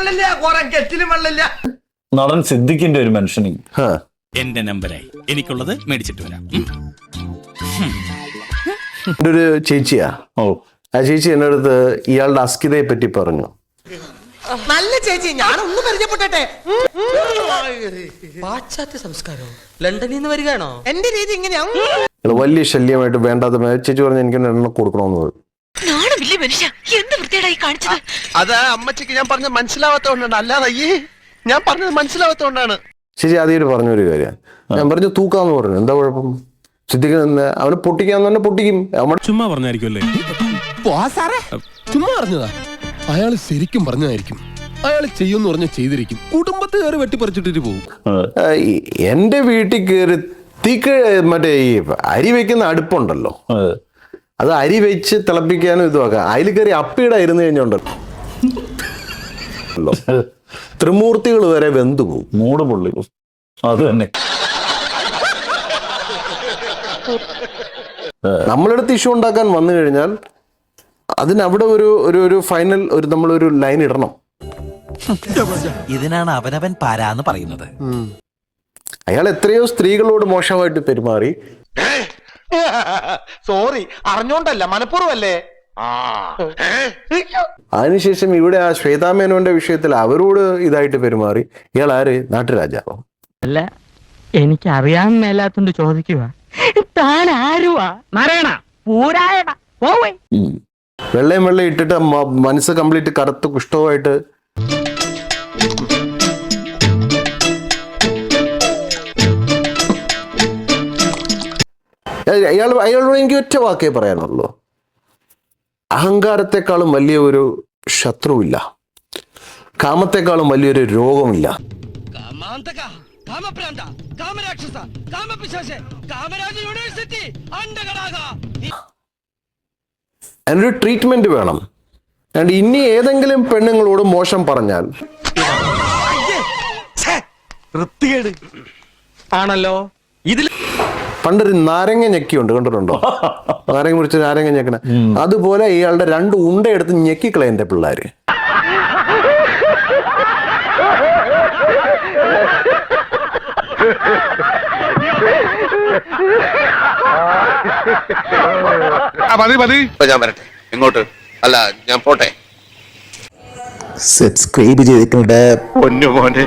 വെള്ളമില്ല, കുറെ കെറ്റിലും വെള്ളമില്ല. നടൻ സിദ്ദിഖിന്റെ ഒരു മെൻഷനിങ്. എന്റെ നമ്പരായി എനിക്കുള്ളത് മേടിച്ചിട്ട് വരാം. എൻ്റെ ഒരു ചേച്ചിയാ. ആ ചേച്ചി എന്റെ അടുത്ത് ഇയാളുടെ അസ്കിതയെ പറ്റി പറഞ്ഞു. നല്ല ചേച്ചി, ഞാനൊന്ന് പരിചയപ്പെട്ടെ. പാശ്ചാത്യ സംസ്കാരം ലണ്ടനിൽ നിന്ന് വരികയാണോ? എന്റെ രീതി ഇങ്ങനെയാ. വലിയ ശല്യമായിട്ട് വേണ്ടാത്ത ചേച്ചി പറഞ്ഞു എനിക്ക് എണ്ണ കൊടുക്കണമെന്ന് പറഞ്ഞു. അത് അമ്മച്ചിക്ക് ഞാൻ പറഞ്ഞത് മനസ്സിലാവാത്തോണ്ടാണ്, അല്ലാതെ ഞാൻ പറഞ്ഞത് മനസ്സിലാവാത്തോണ്ടാണ്. ചേച്ചി ആദ്യം പറഞ്ഞൊരു കാര്യം, ഞാൻ പറഞ്ഞു തൂക്കാന്ന് പറഞ്ഞു. എന്താ കുഴപ്പം? സിദ്ദിഖ് അവനെ പൊട്ടിക്കാന്ന് തന്നെ പൊട്ടിക്കും. ചുമ്മാ പറഞ്ഞായിരിക്കുമല്ലേ? ചുമ്മാ പറഞ്ഞതാ. അയാൾ ശരിക്കും പറഞ്ഞതായിരിക്കും. അയാൾ ചെയ്യുമെന്ന് പറഞ്ഞ ചെയ്തിരിക്കും. കുടുംബത്തെ കയറി വെട്ടിപ്പറിച്ചിട്ടിട്ട് പോകും. എന്റെ വീട്ടിൽ കയറി മറ്റേ ഈ അരി വെക്കുന്ന അടുപ്പുണ്ടല്ലോ, അത് അരി വെച്ച് തിളപ്പിക്കാനും ഇതുമാക്കാം. അതിൽ കയറി അപ്പിയിടായിരുന്നു കഴിഞ്ഞുണ്ടല്ലോ, ത്രിമൂർത്തികൾ വരെ വെന്തു പോകും. മൂട് പൊള്ളി. അത് തന്നെ നമ്മളടുത്ത് ഇഷ്യൂ ഉണ്ടാക്കാൻ വന്നു കഴിഞ്ഞാൽ അതിനവിടെ ഒരു ഫൈനൽ നമ്മളൊരു ലൈൻ ഇടണം. ഇതിനാണ് അവനവൻ പാരാന്ന് പറയുന്നത്. അയാൾ എത്രയോ സ്ത്രീകളോട് മോശമായിട്ട് പെരുമാറി. സോറി, അറിഞ്ഞോണ്ടല്ല, മനഃപൂർവ്വല്ലേ. അതിനുശേഷം ഇവിടെ ആ ശ്വേതാമേനോന്റെ വിഷയത്തിൽ അവരോട് ഇതായിട്ട് പെരുമാറി. ഇയാൾ ആര്? നാട്ടുരാജാവോ? അല്ല, എനിക്ക് അറിയാൻ മേലാത്തോണ്ട് ചോദിക്കുക. താൻ ആരുവാ? വെള്ളയും വെള്ളം ഇട്ടിട്ട് മനസ്സ് കംപ്ലീറ്റ് കറുത്ത് കുഷ്ഠവുമായിട്ട് അയാളോട് എനിക്ക് ഒറ്റ വാക്കേ പറയാനുള്ളൂ. അഹങ്കാരത്തെക്കാളും വലിയ ഒരു ശത്രുവില്ല, കാമത്തെക്കാളും വലിയൊരു രോഗമില്ല. അതിനൊരു ട്രീറ്റ്മെന്റ് വേണം. and ഇനി ഏതെങ്കിലും പെണ്ണുങ്ങളോട് മോശം പറഞ്ഞാൽ ആണല്ലോ. ഇതിൽ പണ്ടൊരു നാരങ്ങ ഞെക്കിയുണ്ട്, കണ്ടിട്ടുണ്ടോ? നാരങ്ങ മുറിച്ച് നാരങ്ങ ഞെക്കണ അതുപോലെ ഇയാളുടെ 2 ഉണ്ട എടുത്ത് ഞെക്കിക്കളെ പിള്ളേര്. ഞാൻ വരട്ടെ. എങ്ങോട്ട്? അല്ല, ഞാൻ പോട്ടെ. സബ്സ്ക്രൈബ് ചെയ്തിട്ടുണ്ട് പൊന്നു മോനെ.